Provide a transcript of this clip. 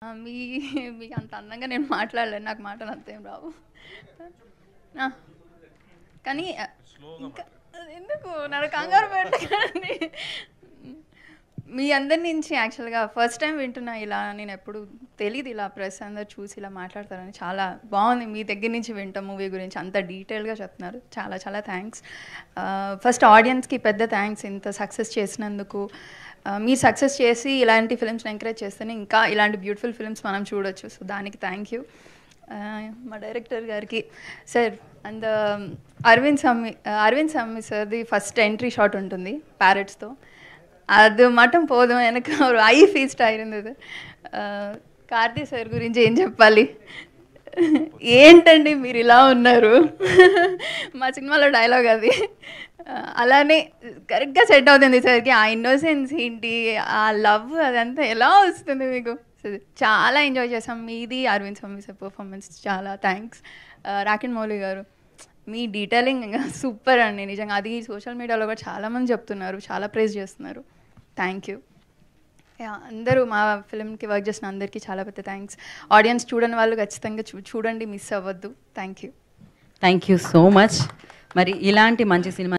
మీ మీకు అంత అందంగా నేను మాట్లాడలేను. నాకు మాటలు అంతేం రావు. ఆ! కానీ ఇంకా ఎందుకు నన్ను కంగారు పెట్టకండి. మీ అందరి నుంచి యాక్చువల్‌గా ఫస్ట్ టైం వింటున్నా ఇలా. నేనెప్పుడు తెలీదు ఇలా ప్రెస్ అందరూ చూసి ఇలా మాట్లాడతారని. చాలా బావుంది మీ దగ్గర నుంచి వింటాం మూవీ గురించి. అంత డీటెయిల్‌గా చెప్తున్నారు. చాలా చాలా థ్యాంక్స్. ఫస్ట్ ఆడియన్స్‌కి పెద్ద థ్యాంక్స్ ఇంత సక్సెస్ చేసినందుకు. మీరు సక్సెస్ చేసి ఇలాంటి ఫిల్మ్స్‌ని ఎంకరేజ్ చేస్తేనే ఇంకా ఇలాంటి బ్యూటిఫుల్ ఫిల్మ్స్ మనం చూడొచ్చు. సో దానికి థ్యాంక్ యూ. మా డైరెక్టర్ గారికి సార్ అండ్ అరవింద్ సమ్మి సార్ది ఫస్ట్ ఎంట్రీ షాట్ ఉంటుంది ప్యారెట్స్తో. அது மட்டும் போதும் எனக்கு ஒரு ஐ ஃபீஸ்ட் ஆயிருந்தது. కార్తీ సార్ గురించి ఏం చెప్పాలి, ఏంటండి మీరు ఇలా ఉన్నారు, మా సినిమాలో డైలాగ్ అది. అలానే కరెక్ట్గా సెట్ అవుతుంది సార్కి. ఆ ఇన్నోసెన్స్ ఏంటి, ఆ లవ్ అదంతా ఎలా వస్తుంది మీకు. చాలా ఎంజాయ్ చేసాం. మీది అరవింద్ స్వామి సార్ పర్ఫార్మెన్స్ చాలా థ్యాంక్స్. రాకెన్ మౌలి గారు మీ డీటెయిలింగ్ ఇంకా సూపర్ అండి నిజంగా. అది సోషల్ మీడియాలో కూడా చాలామంది చెప్తున్నారు, చాలా ప్రైజ్ చేస్తున్నారు. Thank you. అందరూ మా ఫిల్మ్కి వర్క్ చేసిన అందరికీ చాలా పెద్ద థ్యాంక్స్. ఆడియన్స్ చూడని వాళ్ళు ఖచ్చితంగా చూడండి, మిస్ అవ్వద్దు. Thank you. Thank you so much. మరి ఇలాంటి మంచి సినిమా